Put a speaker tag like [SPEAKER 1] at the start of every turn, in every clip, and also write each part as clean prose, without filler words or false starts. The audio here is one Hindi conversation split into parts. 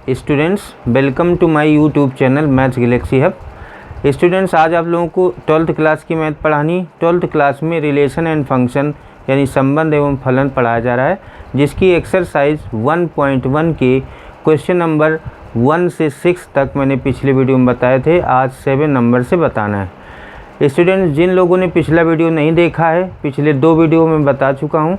[SPEAKER 1] Students, welcome to my YouTube channel Maths Galaxy Hub. Students, आज आप लोगों को 12th क्लास की मैथ पढ़ानी। 12th क्लास में रिलेशन एंड फंक्शन यानी संबंध एवं फलन पढ़ाया जा रहा है, जिसकी एक्सरसाइज 1.1 के क्वेश्चन नंबर 1 से 6 तक मैंने पिछले वीडियो में बताए थे। आज 7 नंबर से बताना है। स्टूडेंट्स, जिन लोगों ने पिछला वीडियो नहीं देखा है, पिछले 2 वीडियो में बता चुका हूँ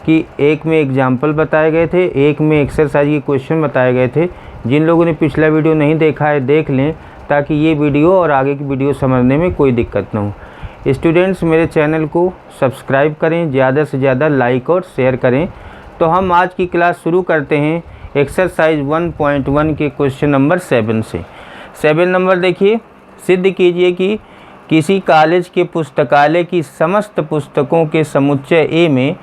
[SPEAKER 1] कि एक में एग्जाम्पल बताए गए थे, एक में एक्सरसाइज के क्वेश्चन बताए गए थे। जिन लोगों ने पिछला वीडियो नहीं देखा है, देख लें, ताकि ये वीडियो और आगे की वीडियो समझने में कोई दिक्कत ना हो। स्टूडेंट्स, मेरे चैनल को सब्सक्राइब करें, ज़्यादा से ज़्यादा लाइक और शेयर करें। तो हम आज की क्लास शुरू करते हैं एक्सरसाइज 1.1 के क्वेश्चन नंबर 7 से। 7 नंबर देखिए, सिद्ध कीजिए कि किसी कॉलेज के पुस्तकालय की समस्त पुस्तकों के समुच्चय ए में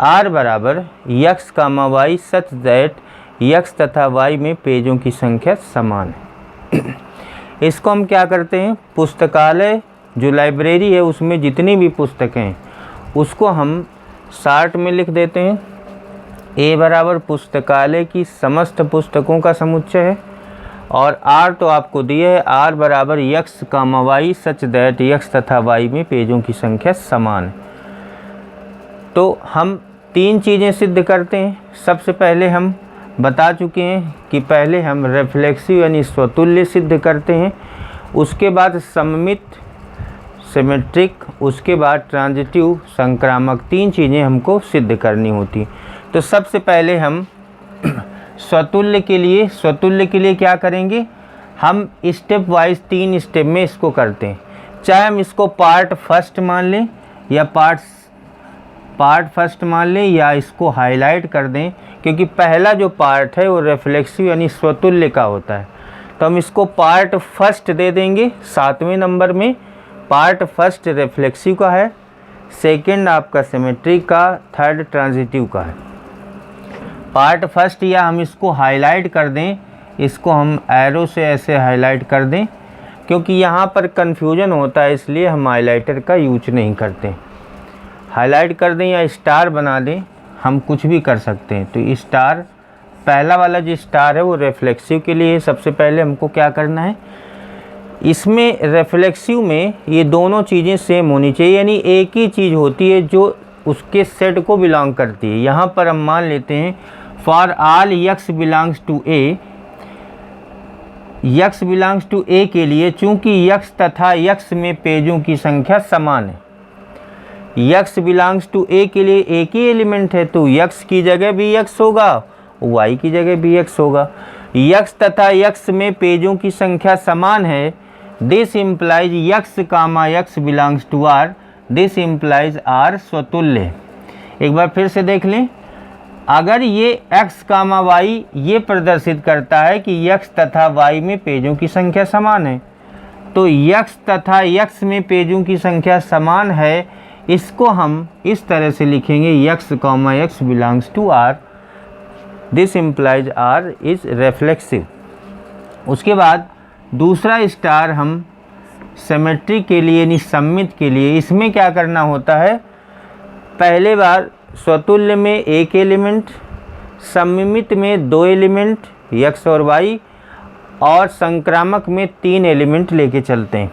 [SPEAKER 1] R बराबर x, y such that x तथा y में पेजों की संख्या समान है। इसको हम क्या करते हैं, पुस्तकालय जो लाइब्रेरी है उसमें जितनी भी पुस्तकें हैं उसको हम शार्ट में लिख देते हैं। A बराबर पुस्तकालय की समस्त पुस्तकों का समुच्चय है और R तो आपको दिया है, R बराबर x, y such that x तथा y में पेजों की संख्या समान है। तो हम 3 चीज़ें सिद्ध करते हैं। सबसे पहले हम बता चुके हैं कि पहले हम रिफ्लेक्सिव यानी स्वतुल्य सिद्ध करते हैं, उसके बाद सममित सिमेट्रिक, उसके बाद ट्रांजिटिव संक्रामक। 3 चीज़ें हमको सिद्ध करनी होती। तो सबसे पहले हम स्वतुल्य के लिए क्या करेंगे, हम स्टेप वाइज 3 स्टेप में इसको करते हैं। चाहे हम इसको पार्ट फर्स्ट मान लें या पार्ट फर्स्ट मान लें या इसको हाईलाइट कर दें, क्योंकि पहला जो पार्ट है वो रिफ्लेक्सिव यानी स्वतुल्य का होता है। तो हम इसको पार्ट फर्स्ट दे देंगे 7वें नंबर में। पार्ट फर्स्ट रिफ्लेक्सिव का है, सेकंड आपका सिमेट्रिक का, थर्ड ट्रांजिटिव का है। पार्ट फर्स्ट या हम इसको हाईलाइट कर दें, इसको हम एरो से ऐसे हाईलाइट कर दें, क्योंकि यहाँ पर कन्फ्यूजन होता है, इसलिए हम हाईलाइटर का यूज नहीं करते। हाईलाइट कर दें या स्टार बना दें, हम कुछ भी कर सकते हैं। तो स्टार, पहला वाला जो स्टार है वो रिफ्लेक्सिव के लिए। सबसे पहले हमको क्या करना है, इसमें रिफ्लेक्सिव में ये दोनों चीज़ें सेम होनी चाहिए, यानी एक ही चीज़ होती है जो उसके सेट को बिलोंग करती है। यहाँ पर हम मान लेते हैं for all x belongs to a, x belongs to a के लिए चूँकि x तथा x में पेजों की संख्या समान है। x बिलोंग्स टू a के लिए एक ही एलिमेंट है, तो x की जगह भी x होगा, y की जगह भी x होगा। x तथा x में पेजों की संख्या समान है। This implies x, x belongs to r, this implies r स्वतुल्य। एक बार फिर से देख लें, अगर ये x, y ये प्रदर्शित करता है कि x तथा y में पेजों की संख्या समान है, तो x तथा x में पेजों की संख्या समान है, इसको हम इस तरह से लिखेंगे x, x belongs to r, this implies r is reflexive. उसके बाद दूसरा स्टार हम सिमेट्रिक के लिए यानी सममित के लिए, इसमें क्या करना होता है, पहले बार स्वतुल्य में एक एलिमेंट, सममित में 2 एलिमेंट x और y, और संक्रामक में 3 एलिमेंट लेके चलते हैं।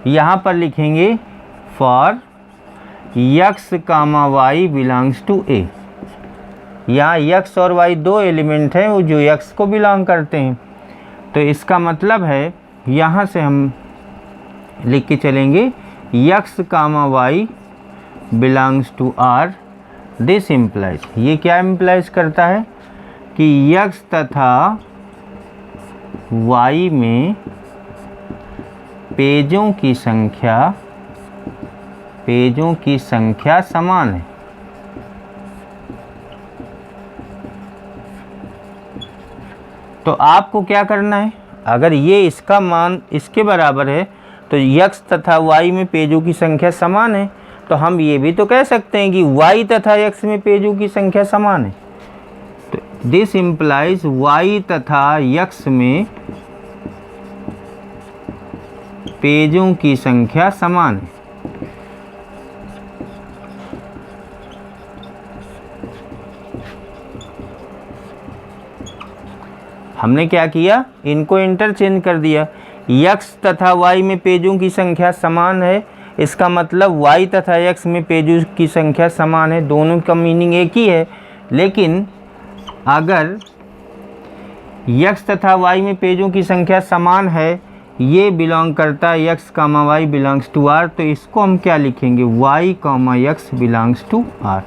[SPEAKER 1] यहाँ पर लिखेंगे for x, y belongs to a। यहाँ x और y 2 एलिमेंट हैं वो जो x को बिलोंग करते हैं। तो इसका मतलब है, यहाँ से हम लिख के चलेंगे x, y belongs to r, this implies, ये क्या इम्प्लाइज करता है कि x तथा y में पेजों की संख्या समान है। तो आपको क्या करना है, अगर ये इसका मान इसके बराबर है तो x तथा y में पेजों की संख्या समान है, तो हम ये भी तो कह सकते हैं कि y तथा x में पेजों की संख्या समान है। तो दिस इम्प्लाइज y तथा x में पेजों की संख्या समान है। हमने क्या किया, इनको इंटरचेंज कर दिया। x तथा y में पेजों की संख्या समान है, इसका मतलब y तथा x में पेजों की संख्या समान है, दोनों का मीनिंग एक ही है। लेकिन अगर x तथा y में पेजों की संख्या समान है, ये बिलोंग करता है x comma y belongs to r, तो इसको हम क्या लिखेंगे, y comma x belongs to r।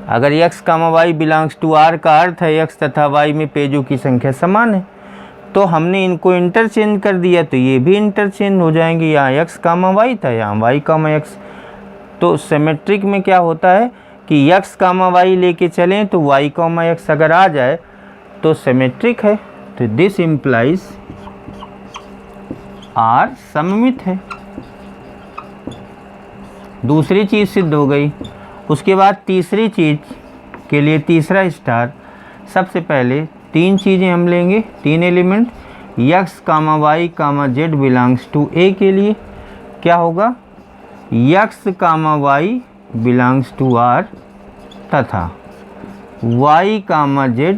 [SPEAKER 1] अगर x comma y belongs to r का अर्थ है x तथा y में पेजों की संख्या समान है, तो हमने इनको इंटरचेंज कर दिया, तो ये भी इंटरचेंज हो जाएंगे। यहाँ x कामा y था, यहाँ y कामा x। तो सिमेट्रिक में क्या होता है कि x कामा y लेके चलें तो y कामा x अगर आ जाए तो सिमेट्रिक है। तो दिस इम्प्लाइज R सममित है। दूसरी चीज़ सिद्ध हो गई। उसके बाद तीसरी चीज़ के लिए तीसरा स्टार, सबसे पहले 3 चीज़ें हम लेंगे, 3 element. x comma y comma z belongs to a के लिए क्या होगा, x comma y belongs to r तथा y comma z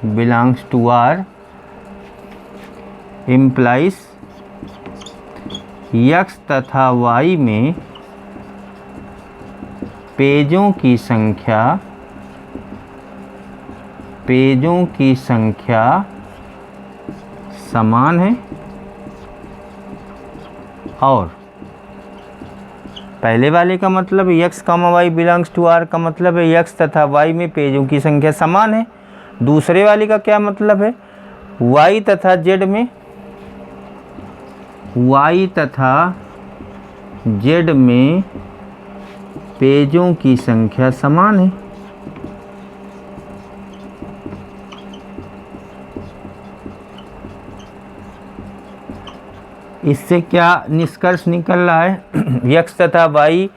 [SPEAKER 1] belongs to r implies x तथा y में पेजों की संख्या समान है। और पहले वाले का मतलब x comma y belongs to r का मतलब है x तथा y में पेजों की संख्या समान है। दूसरे वाले का क्या मतलब है, y तथा z में पेजों की संख्या समान है। इससे क्या निष्कर्ष निकल रहा है, x तथा y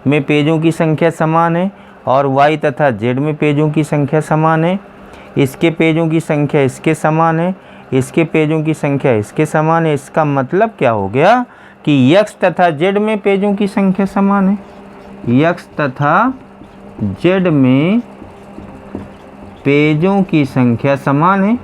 [SPEAKER 1] में पेजों की संख्या समान है और y तथा z में पेजों की संख्या समान है। इसके पेजों की संख्या इसके समान है, इसके पेजों की संख्या इसके समान है। इसका मतलब क्या हो गया कि x तथा z में पेजों की संख्या समान है, x तथा z में पेजों की संख्या समान है।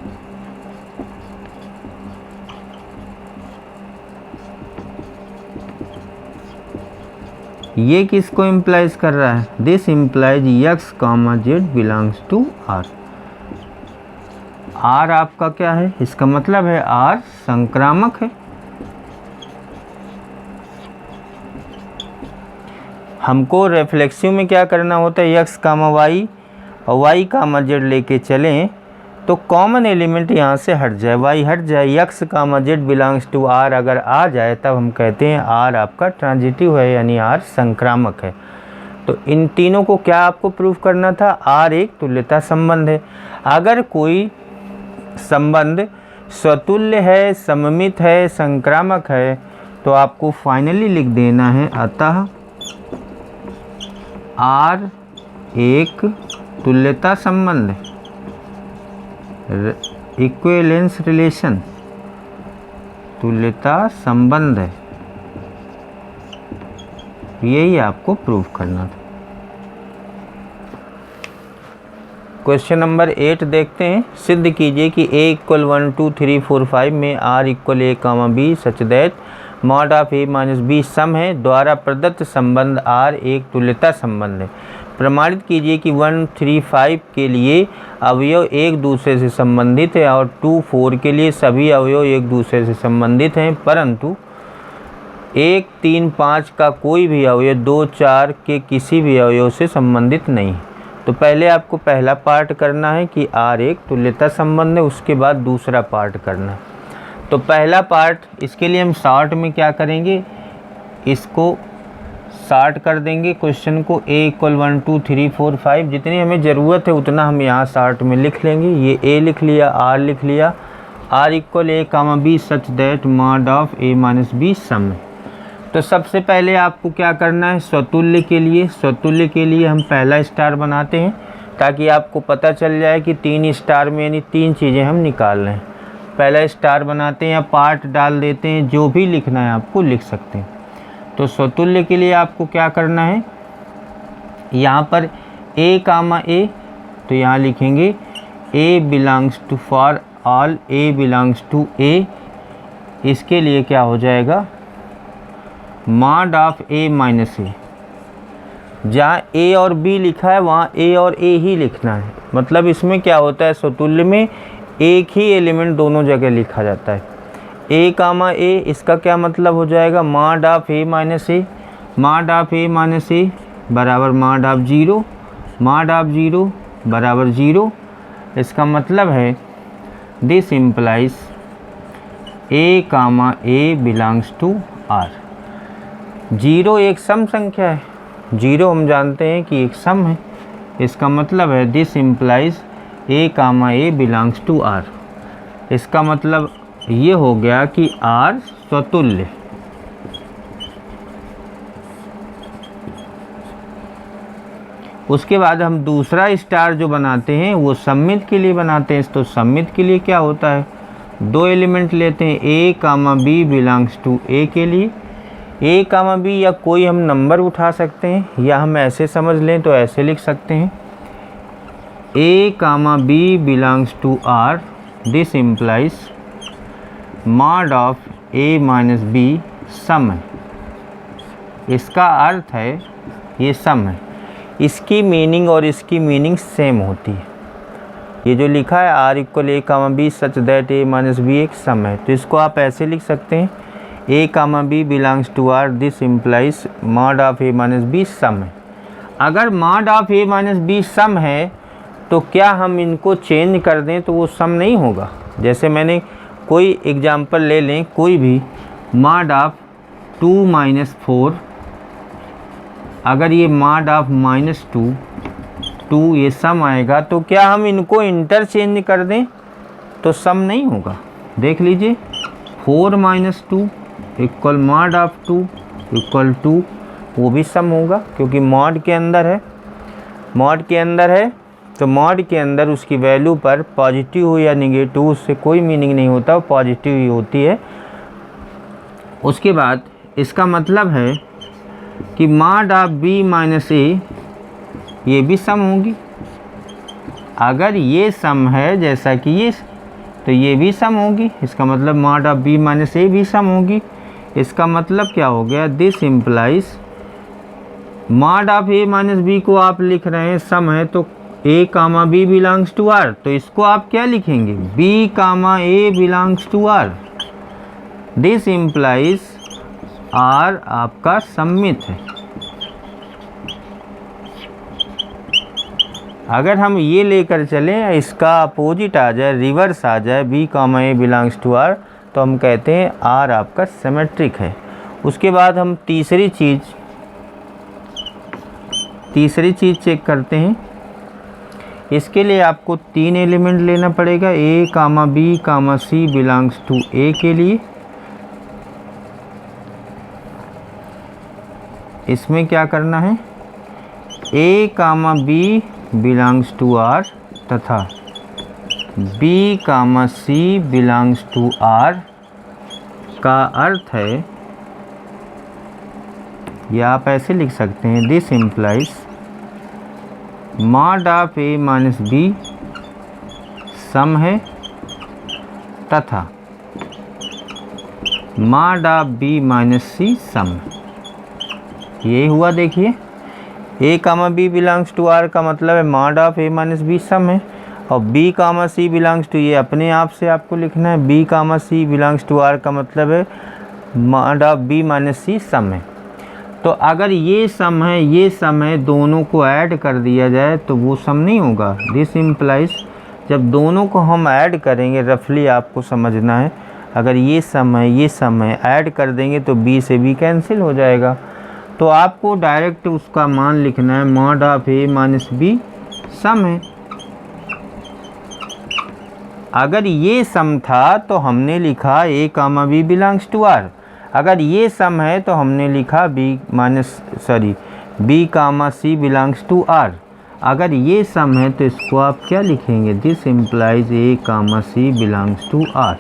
[SPEAKER 1] ये किसको इम्प्लाइज कर रहा है, this implies x comma z belongs to r। r आपका क्या है, इसका मतलब है r संक्रामक है। हमको रिफ्लेक्सिव में क्या करना होता है, x कामा y और y कामा z लेके चलें तो कॉमन एलिमेंट यहाँ से हट जाए, y हट जाए, x comma z belongs to r अगर आ जाए तब हम कहते हैं r आपका ट्रांजिटिव है, यानी r संक्रामक है। तो इन तीनों को क्या आपको प्रूफ करना था, r एक तुल्यता संबंध है। अगर कोई संबंध स्वतुल्य है, सममित है, संक्रामक है, तो आपको फाइनली लिख देना है अतः R एक तुल्यता संबंध है, इक्विवेलेंस रिलेशन, तुल्यता संबंध है। यही आपको प्रूफ करना था। क्वेश्चन नंबर 8 देखते हैं। सिद्ध कीजिए कि a इक्वल 1 2 3 4 5 में r equal a comma b such that mod of a minus b सम है द्वारा प्रदत्त संबंध r एक तुल्यता संबंध है। प्रमाणित कीजिए कि 1 3 5 के लिए अवयव एक दूसरे से संबंधित है और 2 4 के लिए सभी अवयव एक दूसरे से संबंधित हैं, परंतु 1 3 5 का कोई भी अवयव 2 4 के किसी भी अवयव से संबंधित नहीं है। तो पहले आपको पहला पार्ट करना है कि R एक तुल्यता संबंध है, उसके बाद दूसरा पार्ट करना है। तो पहला पार्ट, इसके लिए हम शॉर्ट में क्या करेंगे, इसको शॉर्ट कर देंगे क्वेश्चन को। a इक्वल 1 2 3 4 5 जितनी हमें ज़रूरत है उतना हम यहाँ शॉर्ट में लिख लेंगे। ये a लिख लिया, r लिख लिया, r equal a comma b such that mod of a minus b सम है। तो सबसे पहले आपको क्या करना है, स्वतुल्य के लिए हम पहला स्टार बनाते हैं ताकि आपको पता चल जाए कि 3 स्टार में यानी 3 चीज़ें हम निकाल रहे हैं। पहला स्टार बनाते हैं या पार्ट डाल देते हैं, जो भी लिखना है आपको लिख सकते हैं। तो स्वतुल्य के लिए आपको क्या करना है, यहाँ पर a कामा a, तो यहाँ लिखेंगे A belongs to, for all A belongs to A, इसके लिए क्या हो जाएगा mod of A minus A. जहाँ ए और बी लिखा है वहाँ ए और ए ही लिखना है। मतलब इसमें क्या होता है, स्वतुल्य में एक ही एलिमेंट दोनों जगह लिखा जाता है। ए कामा ए, इसका क्या मतलब हो जाएगा mod of A minus A. Mod of A minus A बराबर मॉड ऑफ 0, मॉड ऑफ 0 बराबर 0। इसका मतलब है this implies A comma A belongs to R. 0 एक सम संख्या है, 0 हम जानते हैं कि एक सम है। इसका मतलब है this implies A comma A belongs to R. इसका मतलब ये हो गया कि आर स्वतुल्य। उसके बाद हम दूसरा स्टार जो बनाते हैं वो सममित के लिए बनाते हैं। तो सममित के लिए क्या होता है, 2 एलिमेंट लेते हैं A comma B belongs to A के लिए। ए कामा बी या कोई हम नंबर उठा सकते हैं, या हम ऐसे समझ लें तो ऐसे लिख सकते हैं A comma B belongs to R. This implies mod of A minus B सम है। इसका अर्थ है ये सम है। इसकी मीनिंग और इसकी मीनिंग सेम होती है। ये जो लिखा है R equal A comma B such that A minus B एक सम है, तो इसको आप ऐसे लिख सकते हैं A comma B belongs to R. This implies mod of A minus B सम है। अगर mod of A minus B सम है तो क्या हम इनको चेंज कर दें तो वो सम नहीं होगा। जैसे मैंने कोई एग्जांपल ले लें, कोई भी मॉड ऑफ 2 माइनस 4, अगर ये मॉड ऑफ -2 ये सम आएगा, तो क्या हम इनको इंटरचेंज कर दें तो सम नहीं होगा। देख लीजिए 4 minus 2 equal mod of 2 equal 2, वो भी सम होगा क्योंकि मॉड के अंदर है। मॉड के अंदर है तो मॉड के अंदर उसकी वैल्यू पर पॉजिटिव हो या निगेटिव उससे कोई मीनिंग नहीं होता, पॉजिटिव ही होती है। उसके बाद इसका मतलब है कि मॉड ऑफ बी माइनस ए ये भी सम होगी। अगर ये सम है जैसा कि ये, तो ये भी सम होगी। इसका मतलब mod of B minus A भी सम होगी। इसका मतलब क्या हो गया, this implies mod of A minus B को आप लिख रहे हैं सम है, तो A comma B belongs to R, तो इसको आप क्या लिखेंगे B comma A belongs to R. This implies R आपका सममित है। अगर हम ये लेकर चलें, इसका अपोजिट आ जाए, रिवर्स आ जाए, B comma A belongs to R, तो हम कहते हैं आर आपका सिमेट्रिक है। उसके बाद हम तीसरी चीज़ चेक करते हैं। इसके लिए आपको 3 एलिमेंट लेना पड़ेगा, A comma B comma C belongs to A के लिए। इसमें क्या करना है, A comma B belongs to R तथा B comma C belongs to R का अर्थ है, या आप ऐसे लिख सकते हैं this implies mod of A minus B सम है तथा mod of B minus C सम है। ये हुआ, देखिए A comma B belongs to R का मतलब है mod of A minus B सम है, और B comma C belongs to, ये अपने आप से आपको लिखना है B comma C belongs to R का मतलब है mod of B minus C सम है। तो अगर ये सम है ये सम है, दोनों को ऐड कर दिया जाए तो वो सम नहीं होगा। दिस इम्प्लाइज जब दोनों को हम ऐड करेंगे, रफली आपको समझना है, अगर ये सम है ये सम है, ऐड कर देंगे तो बी से बी कैंसिल हो जाएगा। तो आपको डायरेक्ट उसका मान लिखना है mod of A minus B सम है। अगर ये सम था तो हमने लिखा A comma B belongs to R. अगर ये सम है तो हमने लिखा B comma C belongs to R. अगर ये सम है तो इसको आप क्या लिखेंगे, this implies A comma C belongs to R.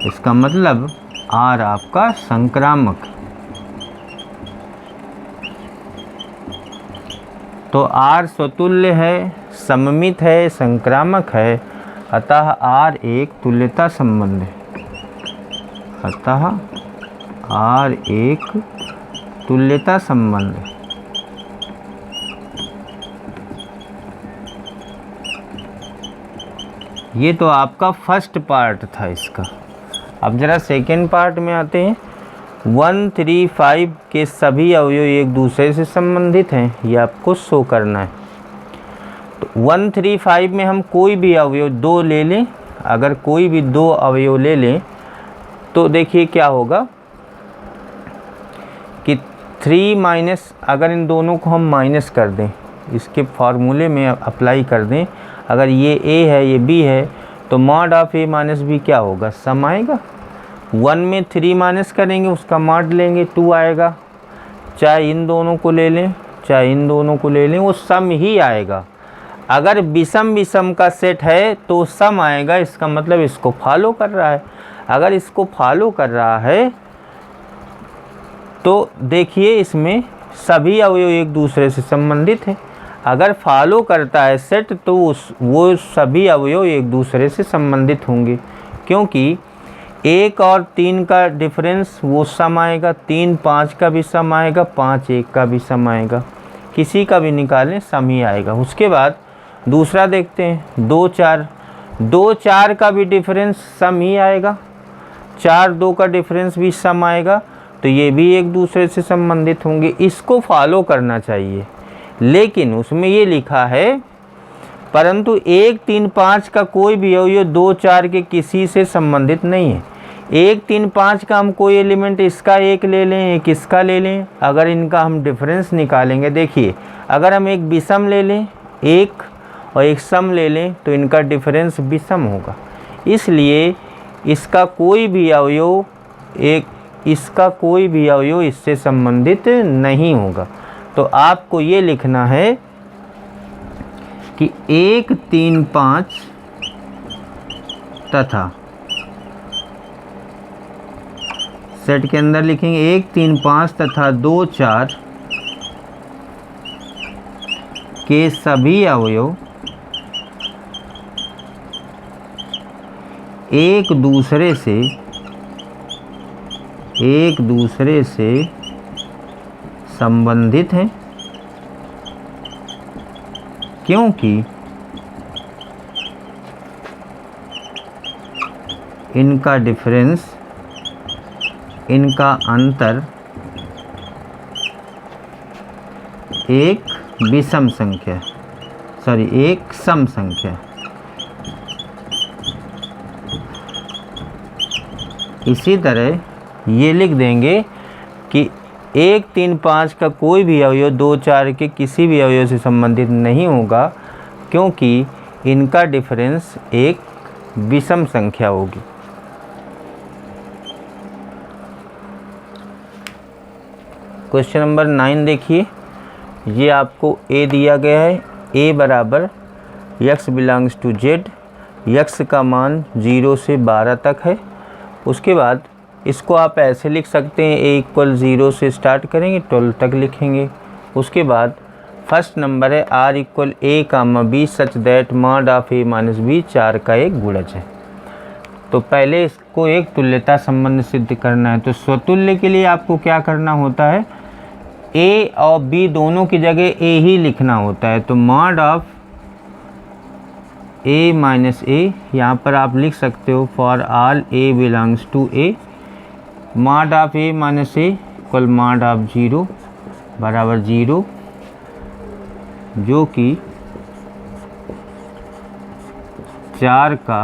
[SPEAKER 1] इसका मतलब आर आपका संक्रामक। तो आर स्वतुल्य है, सममित है, संक्रामक है, अतः R एक तुल्यता संबंध है। अतः R एक तुल्यता संबंध है। ये तो आपका फर्स्ट पार्ट था इसका। अब जरा सेकेंड पार्ट में आते हैं। 1, 3, 5 के सभी अवयव एक दूसरे से संबंधित हैं, ये आपको शो करना है। तो 1, 3, 5 में हम कोई भी अवयव 2 ले लें। अगर कोई भी 2 अवयव ले लें तो देखिए क्या होगा कि 3 माइनस, अगर इन दोनों को हम माइनस कर दें, इसके फार्मूले में अप्लाई कर दें, अगर ये A है ये B है तो mod of A minus B क्या होगा, सम आएगा। 1 में 3 माइनस करेंगे उसका मॉड लेंगे 2 आएगा। चाहे इन दोनों को ले लें चाहे इन दोनों को ले लें, वो सम ही आएगा। अगर विषम विषम का सेट है तो सम आएगा, इसका मतलब इसको फॉलो कर रहा है। अगर इसको फॉलो कर रहा है तो देखिए इसमें सभी अवयव एक दूसरे से संबंधित हैं। अगर फॉलो करता है सेट तो वो सभी अवयव एक दूसरे से संबंधित होंगे, क्योंकि 1 और 3 का डिफरेंस वो सम आएगा, 3 5 का भी सम आएगा, 5 1 का भी सम आएगा। किसी का भी निकालें सम ही आएगा। उसके बाद दूसरा देखते हैं 2 4, 2 4 का भी डिफरेंस सम ही आएगा, 4 2 का डिफरेंस भी सम आएगा, तो ये भी एक दूसरे से संबंधित होंगे। इसको फॉलो करना चाहिए, लेकिन उसमें ये लिखा है परंतु 1 3 5 का कोई भी अवयव 2 4 के किसी से संबंधित नहीं है। 1 3 5 का हम कोई एलिमेंट इसका एक ले लें एक इसका ले लें, अगर इनका हम डिफरेंस निकालेंगे, देखिए अगर हम एक विषम ले लें एक और एक सम ले लें तो इनका डिफरेंस विषम होगा। इसलिए इसका कोई भी अवयव इससे संबंधित नहीं होगा। तो आपको ये लिखना है कि 1 3 5 तथा सेट के अंदर लिखेंगे 1 3 5 तथा 2 4 के सभी अवयव एक दूसरे से संबंधित हैं, क्योंकि इनका डिफरेंस, इनका अंतर एक विषम संख्या एक सम संख्या। इसी तरह ये लिख देंगे कि 1 3 5 का कोई भी अवयव 2 4 के किसी भी अवयव से संबंधित नहीं होगा, क्योंकि इनका डिफरेंस एक विषम संख्या होगी। क्वेश्चन नंबर 9 देखिए, ये आपको A दिया गया है। A बराबर x belongs to z, x का मान 0 से 12 तक है। उसके बाद इसको आप ऐसे लिख सकते हैं, A इक्वल 0 से स्टार्ट करेंगे 12 तक लिखेंगे। उसके बाद फर्स्ट नंबर है R equal A comma B such that mod of A minus B 4 का एक गुणज है। तो पहले इसको एक तुल्यता संबंध सिद्ध करना है। तो स्वतुल्य के लिए आपको क्या करना होता है, A और B दोनों की जगह A ही लिखना होता है। तो mod of A minus A यहाँ पर आप लिख सकते हो for all A belongs to A, mod of A minus A equal mod of 0 बराबर 0, जो कि 4 का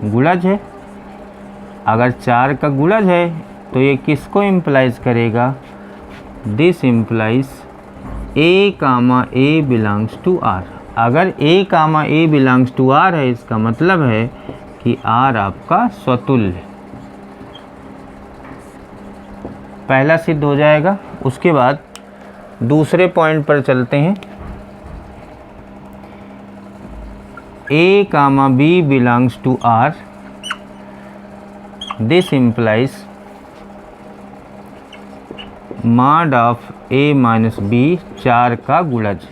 [SPEAKER 1] गुणज है। अगर 4 का गुणज है तो ये किसको इम्प्लाइज करेगा, this implies A comma A belongs to R। अगर A comma A belongs to R है, इसका मतलब है कि R आपका स्वतुल्य है। पहला सिद्ध हो जाएगा। उसके बाद दूसरे पॉइंट पर चलते हैं। A comma B belongs to R, this implies mod of A minus B 4 का गुणज।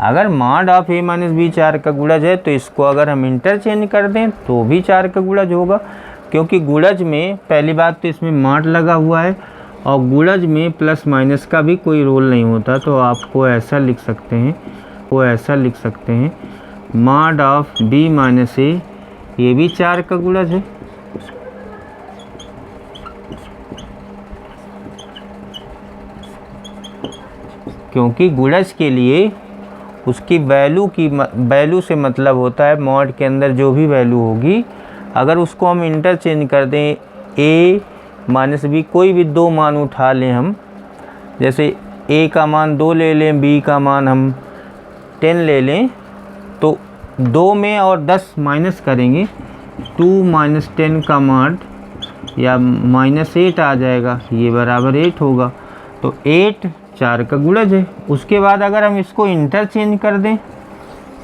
[SPEAKER 1] अगर mod of A minus B 4 का गुणज है तो इसको अगर हम इंटरचेंज कर दें तो भी 4 का गुणज होगा, क्योंकि गुणज में पहली बात तो इसमें मॉड लगा हुआ है और गुणज में प्लस माइनस का भी कोई रोल नहीं होता। तो आपको ऐसा लिख सकते हैं, मॉड ऑफ बी माइनस ए, ये भी 4 का गुणज है। क्योंकि गुणज के लिए उसकी वैल्यू से मतलब होता है मॉड के अंदर जो भी वैल्यू होगी, अगर उसको हम इंटरचेंज कर दें a माइनस बी, कोई भी 2 मान उठा लें हम, जैसे a का मान 2 ले लें, b का मान हम 10 ले लें, तो 2 में और 10 माइनस करेंगे, 2 माइनस 10 का मॉड या -8 आ जाएगा, ये बराबर 8 होगा। तो 8 4 का गुणज है। उसके बाद अगर हम इसको इंटरचेंज कर दें,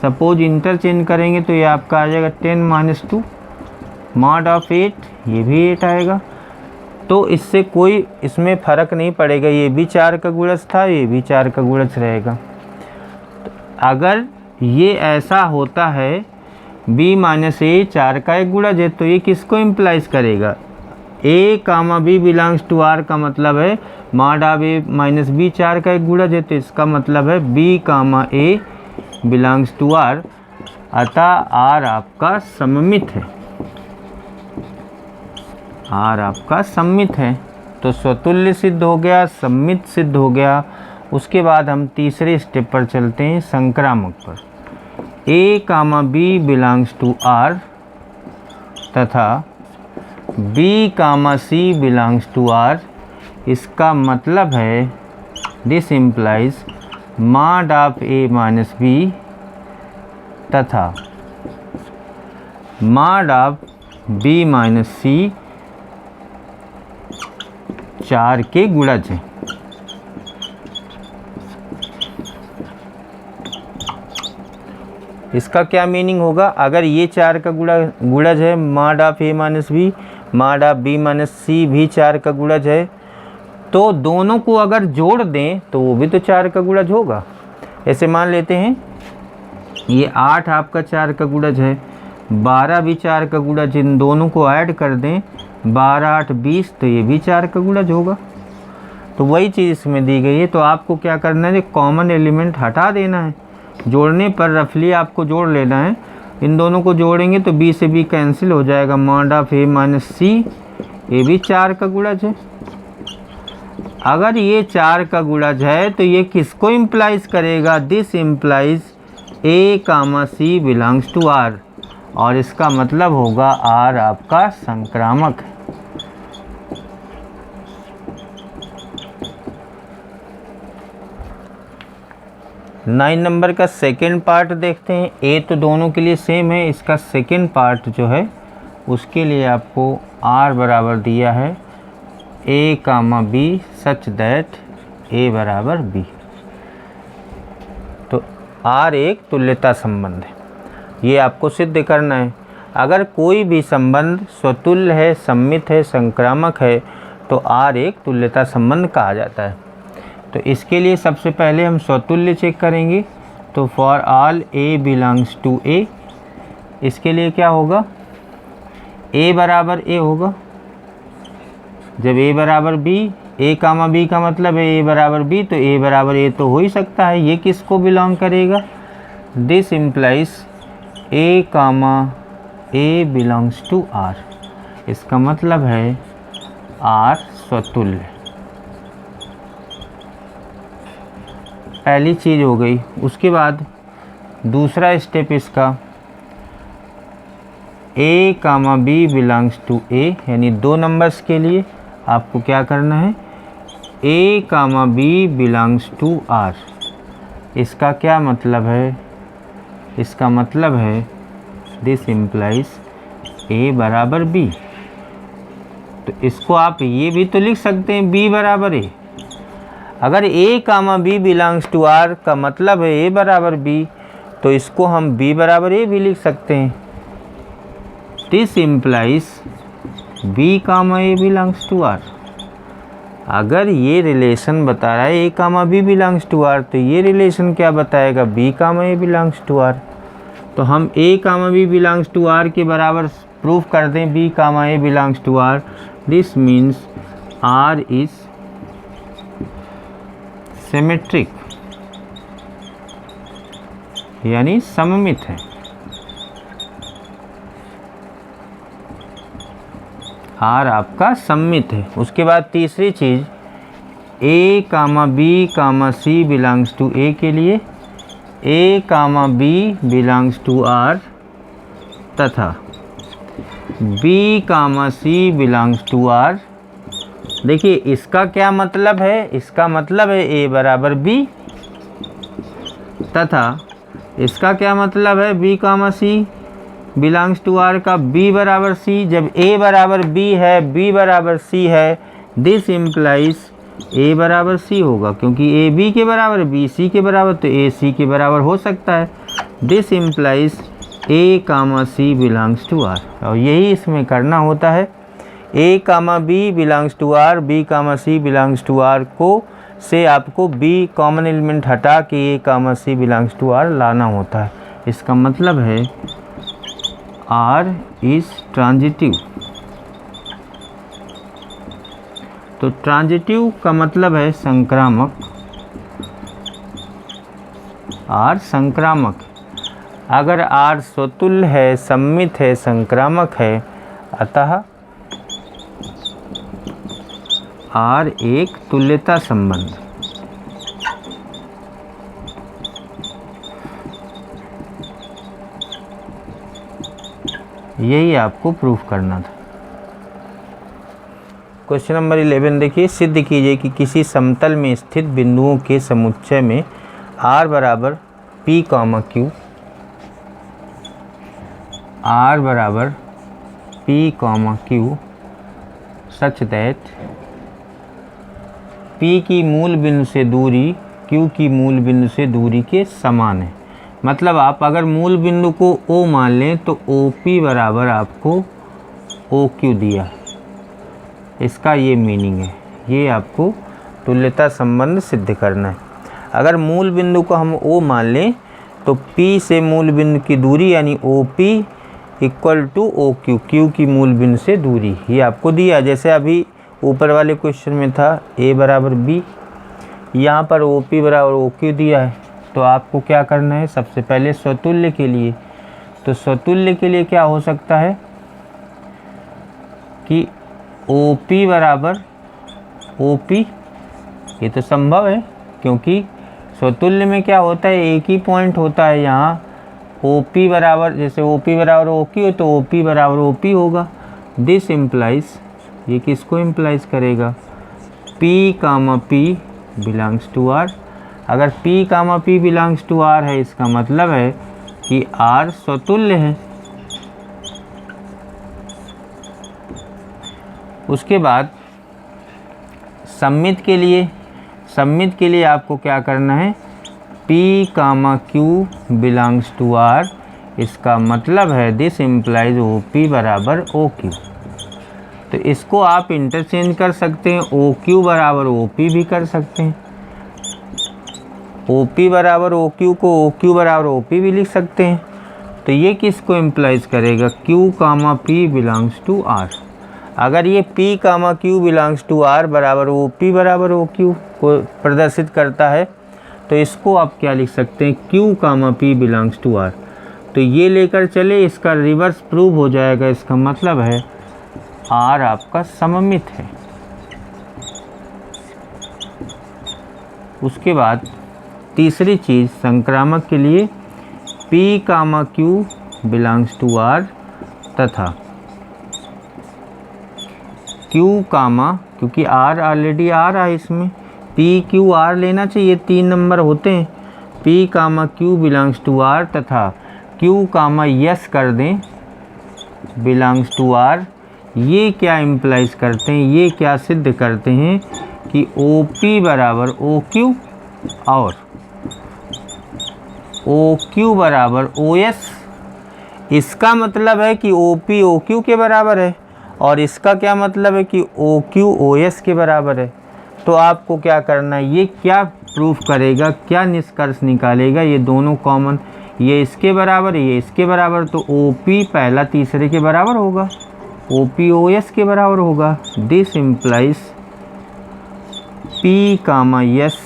[SPEAKER 1] सपोज इंटरचेंज करेंगे तो ये आपका आ जाएगा 10 माइनस 2 मॉड ऑफ 8, ये भी 8 आएगा। तो इससे कोई इसमें फ़र्क नहीं पड़ेगा, ये भी 4 का गुणज था, ये भी 4 का गुणज रहेगा। तो अगर ये ऐसा होता है b माइनस ए 4 का एक गुणज है, तो ये किसको इम्प्लाइज करेगा? a comma B belongs to r का मतलब है mod of a minus B 4 का एक गुणज है, तो इसका मतलब है b comma a belongs to r, अतः r आपका सममित है, r आपका सममित है। तो स्वतुल्य सिद्ध हो गया, सममित सिद्ध हो गया। उसके बाद हम तीसरे स्टेप पर चलते हैं, संक्रामक पर। a comma B belongs to r तथा b comma C belongs to r, इसका मतलब है this implies mod of a minus B तथा mod of b minus C 4 के गुणज हैं। इसका क्या मीनिंग होगा? अगर ये 4 का गुणज है, mod of a minus B, mod of b minus C भी 4 का गुणज है, तो दोनों को अगर जोड़ दें तो वो भी तो 4 का गुणज होगा। ऐसे मान लेते हैं ये 8 आपका 4 का गुणज है, 12 भी 4 का गुणज, इन दोनों को ऐड कर दें 12 8 20, तो ये भी 4 का गुणज होगा। तो वही चीज़ इसमें दी गई है। तो आपको क्या करना है, कॉमन एलिमेंट हटा देना है, जोड़ने पर रफली आपको जोड़ लेना है। इन दोनों को जोड़ेंगे तो b से b कैंसिल हो जाएगा, मॉड ऑफ a माइनस सी, ये भी 4 का गुणज है। अगर ये 4 का गुणज है तो ये किसको इम्प्लाइज करेगा? This implies a comma C belongs to r, और इसका मतलब होगा r आपका संक्रामक है। नाइन नंबर का सेकेंड पार्ट देखते हैं। ए तो दोनों के लिए सेम है, इसका सेकेंड पार्ट जो है उसके लिए आपको r बराबर दिया है a comma b such that a बराबर b। तो r एक तुल्यता संबंध है, ये आपको सिद्ध करना है। अगर कोई भी संबंध स्वतुल्य है, सममित है, संक्रामक है, तो r एक तुल्यता संबंध कहा जाता है। तो इसके लिए सबसे पहले हम स्वतुल्य चेक करेंगे। तो for all a belongs to a, इसके लिए क्या होगा? a बराबर a होगा। जब a बराबर b, a कामा b का मतलब है a बराबर b, तो a बराबर a तो हो ही सकता है। ये किसको बिलोंग करेगा? This implies a comma a belongs to r, इसका मतलब है r स्वतुल्य। पहली चीज़ हो गई। उसके बाद दूसरा स्टेप इसका a comma b belongs to a, यानी 2 नंबर्स के लिए आपको क्या करना है? a comma b belongs to r। इसका क्या मतलब है? इसका मतलब है दिस इम्प्लाइज a बराबर b। तो इसको आप ये भी तो लिख सकते हैं b बराबर a। अगर a comma b belongs to r का मतलब है a बराबर b, तो इसको हम b बराबर a भी लिख सकते हैं। This implies b comma a belongs to r। अगर ये रिलेशन बता रहा है A comma B belongs to R, तो ये रिलेशन क्या बताएगा, B comma A belongs to R. तो हम A comma B belongs to R के बराबर प्रूफ कर दें B comma A belongs to R. This means R is symmetric, यानी सममित है। आर आपका सममित है। उसके बाद तीसरी चीज़, A comma B comma C belongs to A के लिए A comma B belongs to R तथा B comma C belongs to R. देखिए इसका क्या मतलब है, इसका मतलब है ए बराबर बी, तथा इसका क्या मतलब है B comma C belongs to R का बी बराबर सी। जब ए बराबर बी है, बी बराबर सी है, दिस इम्प्लाइज ए बराबर सी होगा, क्योंकि ए बी के बराबर, बी सी के बराबर, तो ए सी के बराबर हो सकता है। This implies A comma C belongs to R, और यही इसमें करना होता है। A comma B belongs to R, B comma C belongs to R को से आपको बी कॉमन एलिमेंट हटा के A comma C belongs to R लाना होता है। इसका मतलब है आर इज ट्रांजिटिव। तो ट्रांजिटिव का मतलब है संक्रामक, आर संक्रामक। अगर आर स्वतुल्य है, सममित है, संक्रामक है, अतः आर एक तुल्यता संबंध। यही आपको प्रूफ करना था। क्वेश्चन नंबर 11 देखिए, सिद्ध कीजिए कि किसी समतल में स्थित बिंदुओं के समुच्चय में r बराबर p कॉमा q, r बराबर p comma q such that p की मूल बिंदु से दूरी q की मूल बिंदु से दूरी के समान है। मतलब आप अगर मूल बिंदु को O मान लें तो OP बराबर आपको OQ दिया, इसका ये मीनिंग है। ये आपको तुल्यता संबंध सिद्ध करना है। अगर मूल बिंदु को हम O मान लें तो P से मूल बिंदु की दूरी यानी OP equal to OQ, Q की मूल बिंदु से दूरी, ये आपको दिया। जैसे अभी ऊपर वाले क्वेश्चन में था A बराबर B, यहाँ पर OP बराबर OQ दिया है। तो आपको क्या करना है, सबसे पहले स्वतुल्य के लिए, तो स्वतुल्य के लिए क्या हो सकता है कि OP बराबर OP, ये तो संभव है क्योंकि स्वतुल्य में क्या होता है, एक ही पॉइंट होता है। यहाँ OP बराबर, जैसे OP बराबर OQ है तो OP बराबर OP होगा। दिस इम्प्लाइज, ये किसको इम्प्लाइज करेगा, P comma P belongs to R। अगर P comma P belongs to R है, इसका मतलब है कि R स्वतुल्य है। उसके बाद सममित के लिए आपको क्या करना है, P comma Q belongs to R, इसका मतलब है दिस इम्प्लाइज OP बराबर OQ। तो इसको आप इंटरचेंज कर सकते हैं, OQ बराबर OP भी कर सकते हैं। OP बराबर OQ को OQ बराबर OP भी लिख सकते हैं। तो ये किसको इम्प्लाइज करेगा, Q comma P belongs to R। अगर ये P comma Q belongs to R बराबर OP बराबर OQ को प्रदर्शित करता है, तो इसको आप क्या लिख सकते हैं, Q comma P belongs to R। तो ये लेकर चले, इसका रिवर्स प्रूव हो जाएगा। इसका मतलब है R आपका सममित है। उसके बाद तीसरी चीज़, संक्रामक के लिए P comma Q belongs to R तथा Q कामा, क्योंकि R ऑलरेडी आ रहा है इसमें, P Q R लेना चाहिए, 3 नंबर होते हैं। P comma Q belongs to R तथा Q कामा यस कर दें बिलोंग्स टू R। ये क्या इम्प्लाइज करते हैं, ये क्या सिद्ध करते हैं कि OP बराबर OQ और OQ बराबर OS। इसका मतलब है कि OP OQ के बराबर है, और इसका क्या मतलब है कि OQ OS के बराबर है। तो आपको क्या करना है, ये क्या प्रूफ करेगा, क्या निष्कर्ष निकालेगा, ये दोनों कॉमन, ये इसके बराबर, ये इसके बराबर, तो OP पहला तीसरे के बराबर होगा, OP OS के बराबर होगा। This implies P, S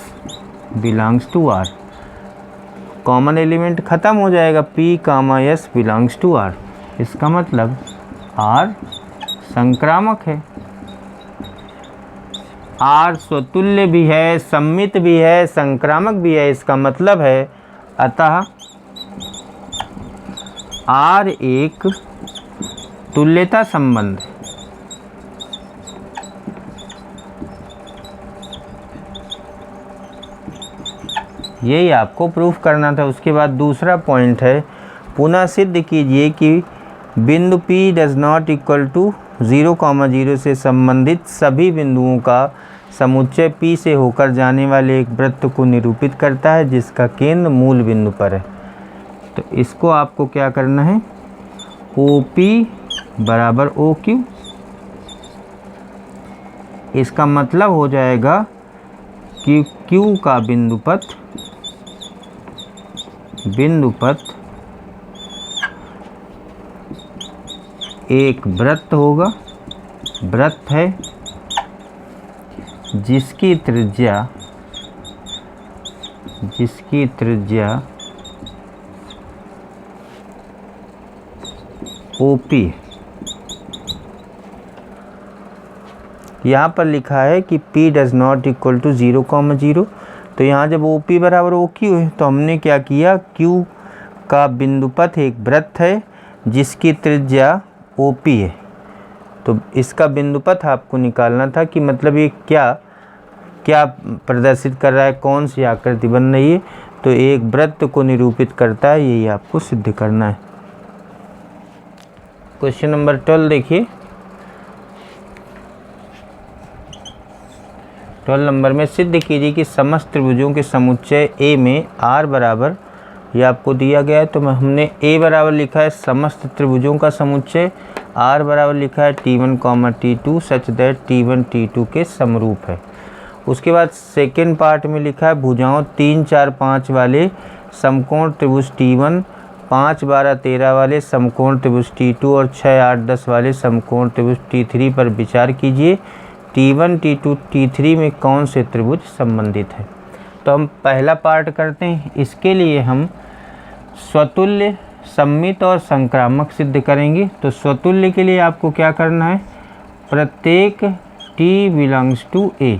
[SPEAKER 1] belongs to R। Common element ख़त्म हो जाएगा, P, S belongs to R। इसका मतलब R संक्रामक है, R स्वतुल्य भी है, सम्मित भी है, संक्रामक भी है। इसका मतलब है अतः R एक तुल्यता संबंध है। यही आपको प्रूफ करना था। उसके बाद दूसरा पॉइंट है, पुनः सिद्ध कीजिए कि बिंदु P does not equal to 0,0 से संबंधित सभी बिंदुओं का समुच्चय P से होकर जाने वाले एक वृत्त को निरूपित करता है जिसका केंद्र मूल बिंदु पर है। तो इसको आपको क्या करना है, OP बराबर OQ। इसका मतलब हो जाएगा कि Q का बिंदुपथ एक वृत्त होगा, वृत्त है जिसकी त्रिज्या OP। यहाँ पर लिखा है कि P does not equal to 0,0। तो यहाँ जब OP बराबर OQ है तो हमने क्या किया, Q का बिंदुपथ एक वृत्त है जिसकी त्रिज्या OP है। तो इसका बिंदुपथ आपको निकालना था कि मतलब ये क्या प्रदर्शित कर रहा है, कौन सी आकृति बन रही है। तो एक वृत्त को निरूपित करता है, यही आपको सिद्ध करना है। क्वेश्चन नंबर 12 देखिए। 12 नंबर में सिद्ध कीजिए कि समस्त त्रिभुजों के समुच्चय A में R बराबर, ये आपको दिया गया है तो हमने A बराबर लिखा है समस्त त्रिभुजों का समुच्चय, R बराबर लिखा है T1, T2 such that T1 T2 के समरूप है। उसके बाद सेकेंड पार्ट में लिखा है भुजाओं 3, 4, 5 वाले समकोण त्रिभुज T1, 5, 12, 13 वाले समकोण त्रिभुज T2 और 6, 8, 10 वाले समकोण त्रिभुज T3 पर विचार कीजिए। T1, T2, T3 में कौन से त्रिभुज संबंधित है। तो हम पहला पार्ट करते हैं। इसके लिए हम स्वतुल्य, सम्मित और संक्रामक सिद्ध करेंगे। तो स्वतुल्य के लिए आपको क्या करना है, प्रत्येक T बिलोंग्स टू A।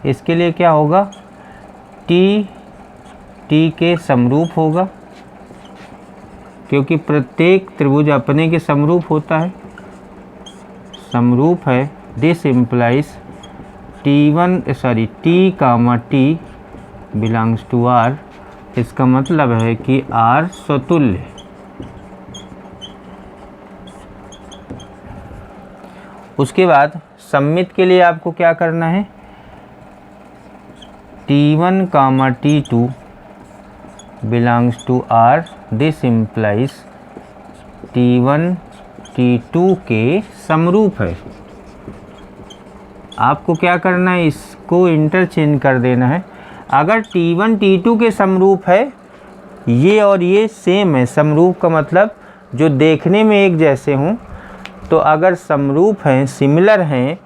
[SPEAKER 1] इसके लिए क्या होगा, T के समरूप होगा, क्योंकि प्रत्येक त्रिभुज अपने के समरूप होता है, समरूप है। This implies T, T belongs to R। इसका मतलब है कि R स्वतुल्य। उसके बाद सम्मित के लिए आपको क्या करना है, T1, T2 belongs to R। This implies T1 T2 के समरूप है। आपको क्या करना है, इसको इंटरचेंज कर देना है। अगर T1 T2 के समरूप है, ये और ये सेम है, समरूप का मतलब जो देखने में एक जैसे हों, तो अगर समरूप हैं, सिमिलर हैं,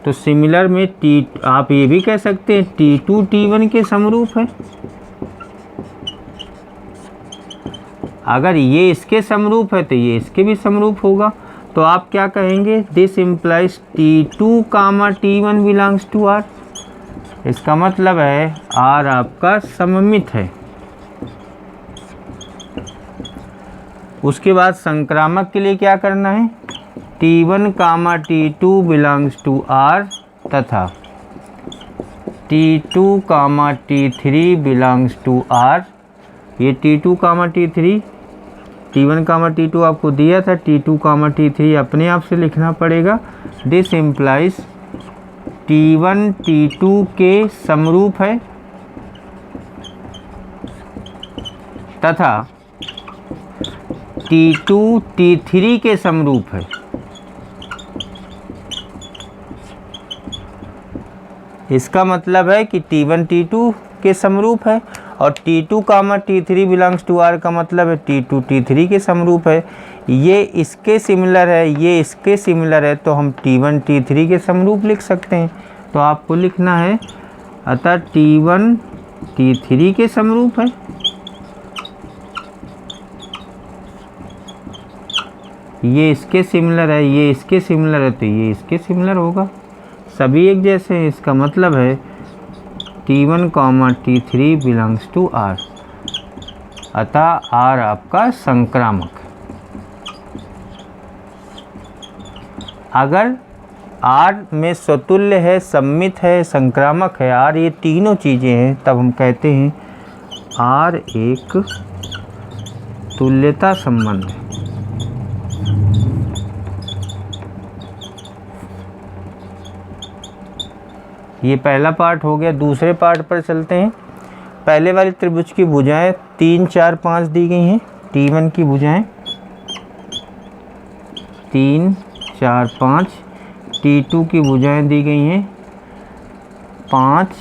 [SPEAKER 1] तो सिमिलर में आप ये भी कह सकते हैं T2 T1 के समरूप है। अगर ये इसके समरूप है तो ये इसके भी समरूप होगा। तो आप क्या कहेंगे, this implies T2, T1 belongs to R। इसका मतलब है R आपका सममित है। उसके बाद संक्रामक के लिए क्या करना है, T1, T2 belongs to R तथा T2, T3 belongs to R। ये T2, T3, T1, T2 आपको दिया था, T2, T3 अपने आप से लिखना पड़ेगा। दिस इम्प्लाइज T1 T2 के समरूप है तथा T2 T3 के समरूप है। इसका मतलब है कि T1 T2 के समरूप है और T2 comma T3 belongs to R का मतलब है T2 T3 के समरूप है। ये इसके सिमिलर है, ये इसके सिमिलर है, तो हम T1 T3 के समरूप लिख सकते हैं। तो आपको लिखना है अतः T1 T3 के समरूप है। ये इसके सिमिलर है, ये इसके सिमिलर है, तो ये इसके सिमिलर होगा, सभी एक जैसे हैं। इसका मतलब है T1 T3 belongs to R, अतः R आपका संक्रामक। अगर R में स्वतुल्य है, सममित है, संक्रामक है, R ये तीनों चीज़ें हैं, तब हम कहते हैं R एक तुल्यता संबंध है। ये पहला पार्ट हो गया। दूसरे पार्ट पर चलते हैं। पहले वाले त्रिभुज की भुजाएं 3, 4, 5 दी गई हैं। T1 की भुजाएं 3, 4, 5। T2 की भुजाएं दी गई हैं 5,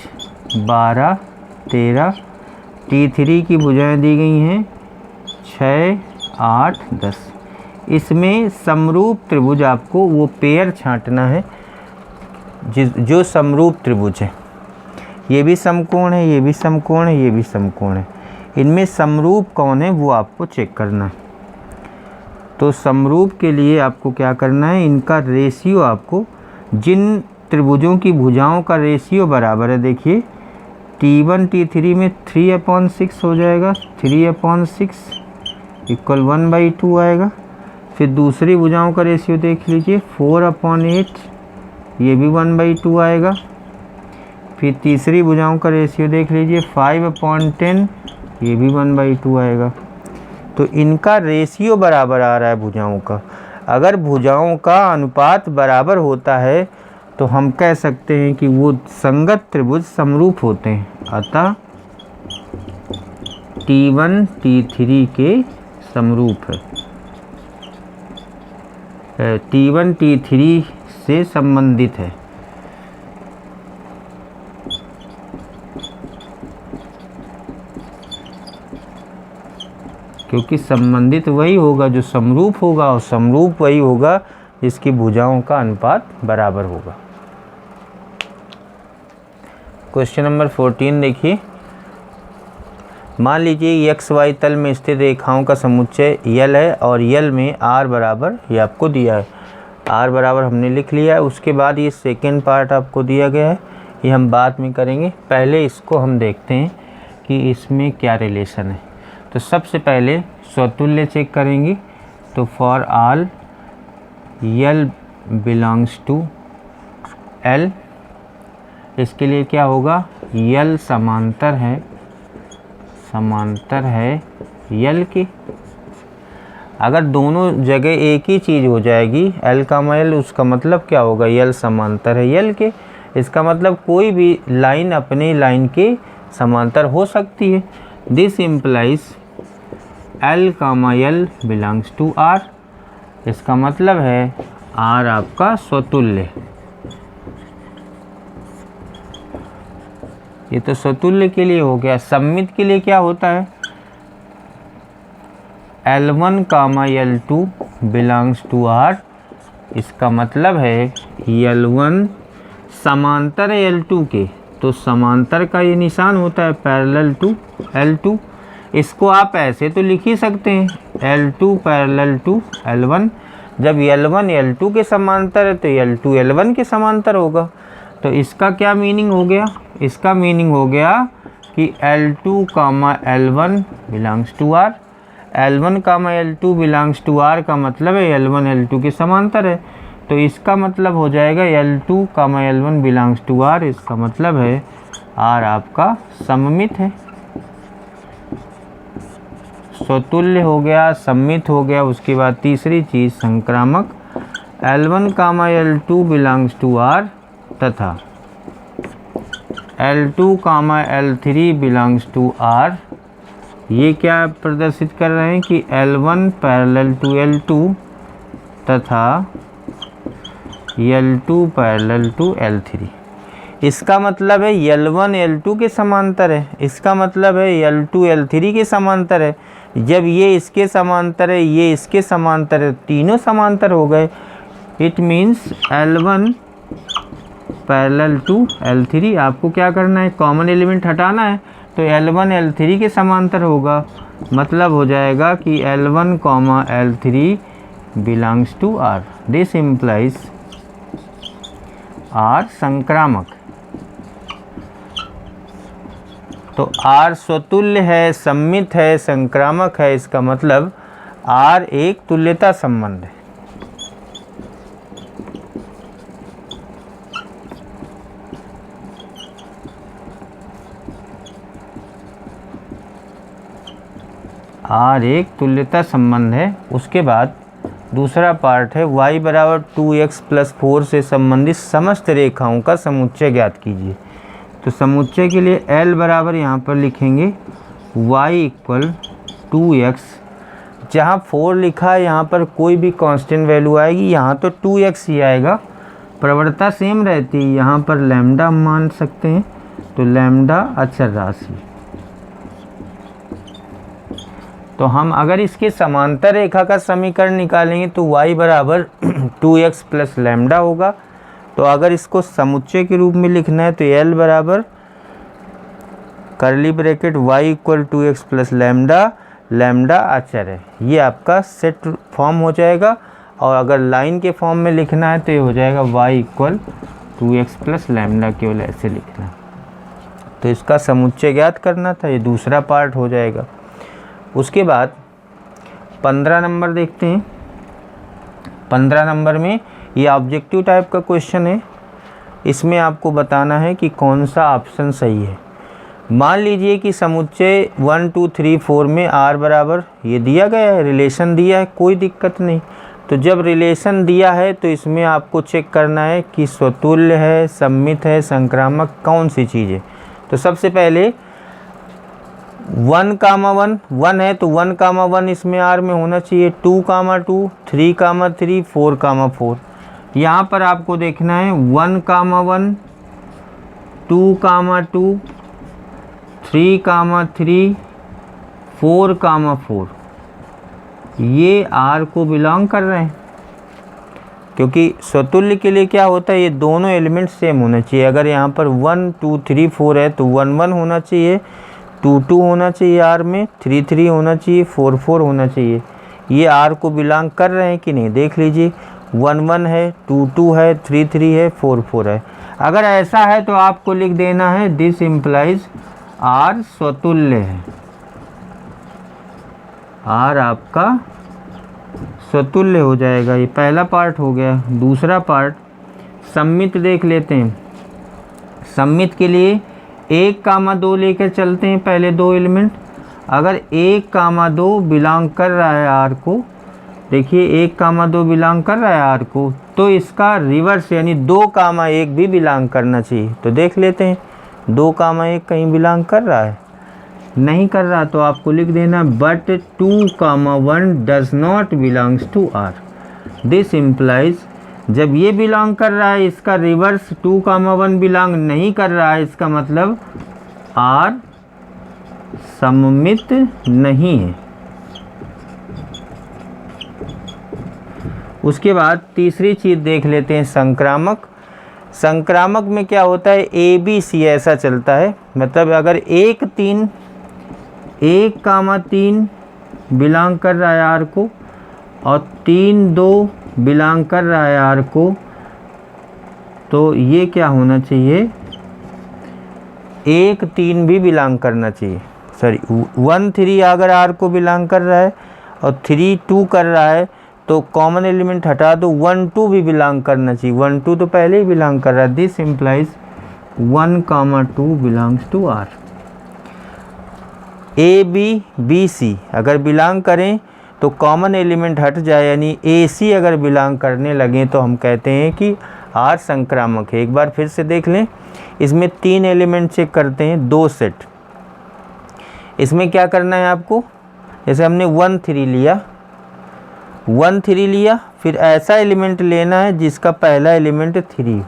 [SPEAKER 1] 12, 13। T3 की भुजाएं दी गई हैं 6, 8, 10। इसमें समरूप त्रिभुज आपको वो पेयर छांटना है जो समरूप त्रिभुज है। ये भी समकोण है, ये भी समकोण है, ये भी समकोण है। इनमें समरूप कौन है वो आपको चेक करना है। तो समरूप के लिए आपको क्या करना है, इनका रेशियो, आपको जिन त्रिभुजों की भुजाओं का रेशियो बराबर है, देखिए T1 T3 में 3/6 हो जाएगा, 3/6 इक्वल 1/2 आएगा। फिर दूसरी भुजाओं का रेशियो देख लीजिए 4/8, ये भी 1/2 आएगा। फिर तीसरी भुजाओं का रेशियो देख लीजिए 5/10, ये भी 1/2 आएगा। तो इनका रेशियो बराबर आ रहा है भुजाओं का। अगर भुजाओं का अनुपात बराबर होता है तो हम कह सकते हैं कि वो संगत त्रिभुज समरूप होते हैं। अतः T1 T3 के समरूप है, T1 T3 से संबंधित है। क्योंकि संबंधित वही होगा जो समरूप होगा, और समरूप वही होगा जिसकी भुजाओं का अनुपात बराबर होगा। क्वेश्चन नंबर 14 देखिए। मान लीजिए XY तल में स्थित रेखाओं का समुच्चय यल है और यल में R बराबर, ये आपको दिया है, R बराबर हमने लिख लिया है। उसके बाद ये सेकेंड पार्ट आपको दिया गया है, ये हम बाद में करेंगे। पहले इसको हम देखते हैं कि इसमें क्या रिलेशन है। तो सबसे पहले स्वतुल्य चेक करेंगे। तो for all L belongs to L, इसके लिए क्या होगा, यल समांतर है यल के। अगर दोनों जगह एक ही चीज़ हो जाएगी L का L, उसका मतलब क्या होगा, यल समांतर है यल के। इसका मतलब कोई भी लाइन अपने लाइन के समांतर हो सकती है। दिस इम्प्लाइज L का L बिलोंग्स टू R। इसका मतलब है R आपका स्वतुल्य। ये तो स्वतुल्य के लिए हो गया। सममित के लिए क्या होता है, L1 comma L2 belongs to R। इसका मतलब है L1 समांतर है L2 के, तो समांतर का ये निशान होता है पैरेलल टू L2। इसको आप ऐसे तो लिख ही सकते हैं L2 पैरेलल टू L1। जब L1 L2 के समांतर है तो L2 L1 के समांतर होगा। तो इसका क्या मीनिंग हो गया, इसका मीनिंग हो गया कि L2 comma L1 belongs to R। L1 comma L2 belongs to R का मतलब है L1 L2 के समांतर है। तो इसका मतलब हो जाएगा L2 comma L1 belongs to R। इसका मतलब है R आपका सममित है। स्वतुल्य हो गया, सममित हो गया। उसके बाद तीसरी चीज़ संक्रामक। L1 comma L2 belongs to R तथा L2 comma L3 belongs to R। ये क्या प्रदर्शित कर रहे हैं कि L1 पैरेलल टू L2 तथा L2 पैरेलल टू L3। इसका मतलब है L1 L2 के समांतर है, इसका मतलब है L2 L3 के समांतर है। जब ये इसके समांतर है, ये इसके समांतर है, तीनों समांतर हो गए। It means L1 parallel to L3। आपको क्या करना है, कॉमन एलिमेंट हटाना है, तो L1 L3 के समांतर होगा। मतलब हो जाएगा कि L1 L3 belongs to R। This implies R संक्रामक। तो R स्वतुल्य है, सममित है, संक्रामक है। इसका मतलब R एक तुल्यता संबंध है। R एक तुल्यता संबंध है। उसके बाद दूसरा पार्ट है y बराबर 2x + 4 से संबंधित समस्त रेखाओं का समुच्चय ज्ञात कीजिए। तो समुच्चय के लिए L बराबर यहाँ पर लिखेंगे y = 2x। जहाँ 4 लिखा है यहाँ पर कोई भी कांस्टेंट वैल्यू आएगी, यहाँ तो 2x ही आएगा। प्रवणता सेम रहती है, यहाँ पर लैम्डा हम मान सकते हैं, तो लैम्डा अचर राशि। तो हम अगर इसके समांतर रेखा का समीकरण निकालेंगे तो y बराबर 2x + लैम्डा होगा। तो अगर इसको समुच्चय के रूप में लिखना है तो L बराबर curly bracket y = 2x + lambda, lambda अचर है। ये आपका सेट फॉर्म हो जाएगा। और अगर लाइन के फॉर्म में लिखना है तो ये हो जाएगा y = 2x + लैम्डा, केवल ऐसे लिखना। तो इसका समुच्चय ज्ञात करना था, ये दूसरा पार्ट हो जाएगा। उसके बाद 15 नंबर देखते हैं। 15 नंबर में ये ऑब्जेक्टिव टाइप का क्वेश्चन है। इसमें आपको बताना है कि कौन सा ऑप्शन सही है। मान लीजिए कि समुच्चय 1 2 3 4 में R बराबर ये दिया गया है, रिलेशन दिया है, कोई दिक्कत नहीं। तो जब रिलेशन दिया है तो इसमें आपको चेक करना है कि स्वतुल्य है, सममित है, संक्रामक, कौन सी चीज़ है। तो सबसे पहले 1, 1 है तो 1, 1 इसमें R में होना चाहिए। 2, 2, 3, 3, 4, 4। यहाँ पर आपको देखना है 1, 1, 2, 2, 3, 3, 4, 4। ये R को बिलोंग कर रहे हैं, क्योंकि स्वतुल्य के लिए क्या होता है, ये दोनों एलिमेंट सेम होना चाहिए। अगर यहाँ पर 1 2 3 4 है तो 1 1 होना चाहिए, 2 2 होना चाहिए R में, 3 3 होना चाहिए, 4 4 होना चाहिए। ये R को बिलोंग कर रहे हैं कि नहीं, देख लीजिए। 1 1 है, 2 2 है, 3 3 है, 4 4 है। अगर ऐसा है तो आपको लिख देना है दिस इम्प्लाइज R स्वतुल्य है। R आपका स्वतुल्य हो जाएगा। ये पहला पार्ट हो गया। दूसरा पार्ट सममित देख लेते हैं। सममित के लिए 1, 2 लेकर चलते हैं, पहले दो एलिमेंट। अगर 1, 2 बिलोंग कर रहा है R को, देखिए 1, 2 बिलोंग कर रहा है R को, तो इसका रिवर्स यानी 2, 1 भी बिलोंग करना चाहिए। तो देख लेते हैं 2, 1 कहीं बिलोंग कर रहा है, नहीं कर रहा, तो आपको लिख देना but 2, 1 does not belongs to R। This implies जब ये बिलोंग कर रहा है, इसका रिवर्स 2, 1 बिलोंग नहीं कर रहा है, इसका मतलब R सममित नहीं है। उसके बाद तीसरी चीज़ देख लेते हैं, संक्रामक। संक्रामक में क्या होता है, ABC ऐसा चलता है। मतलब अगर 1, 3 बिलोंग कर रहा है R को और 3, 2 बिलोंग कर रहा है R को, तो ये क्या होना चाहिए, 1, 3 भी बिलोंग करना चाहिए। सॉरी 1, 3 अगर R को बिलोंग कर रहा है और 3, 2 कर रहा है तो कॉमन एलिमेंट हटा दो, 1, 2 भी बिलोंग करना चाहिए। 1, 2 तो पहले ही बिलोंग कर रहा है। This implies 1, 2 belongs to R। ABC अगर बिलोंग करें तो कॉमन एलिमेंट हट जाए, यानी AC अगर बिलोंग करने लगे तो हम कहते हैं कि R संक्रामक है। एक बार फिर से देख लें, इसमें 3 एलिमेंट चेक करते हैं, 2 सेट। इसमें क्या करना है आपको, जैसे हमने 1, 3 लिया, 1, 3 लिया, फिर ऐसा एलिमेंट लेना है जिसका पहला एलिमेंट 3,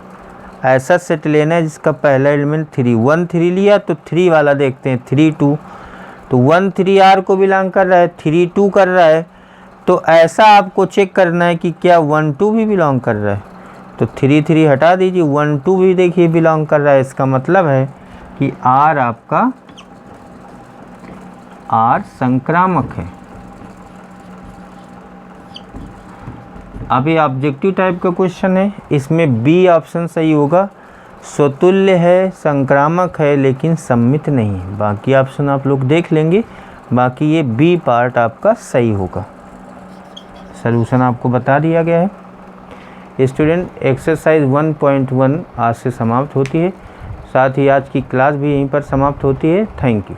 [SPEAKER 1] ऐसा सेट लेना है जिसका पहला एलिमेंट 3, 1 3 लिया तो 3 वाला देखते हैं 3 2, तो 1 3 R को बिलोंग कर रहा है, 3 2 कर रहा है, तो ऐसा आपको चेक करना है कि क्या 1 2 भी बिलोंग कर रहा है। तो 3 3 हटा दीजिए, 1 2 भी देखिए बिलोंग कर रहा है। इसका मतलब है कि R आपका R संक्रामक है। अब ये ऑब्जेक्टिव टाइप का क्वेश्चन है, इसमें बी ऑप्शन सही होगा। स्वतुल्य है, संक्रामक है, लेकिन सम्मित नहीं है। बाकी ऑप्शन आप लोग देख लेंगे, बाकी ये बी पार्ट आपका सही होगा। सलूशन आपको बता दिया गया है। स्टूडेंट, एक्सरसाइज 1.1 आज से समाप्त होती है, साथ ही आज की क्लास भी यहीं पर समाप्त होती है। Thank you.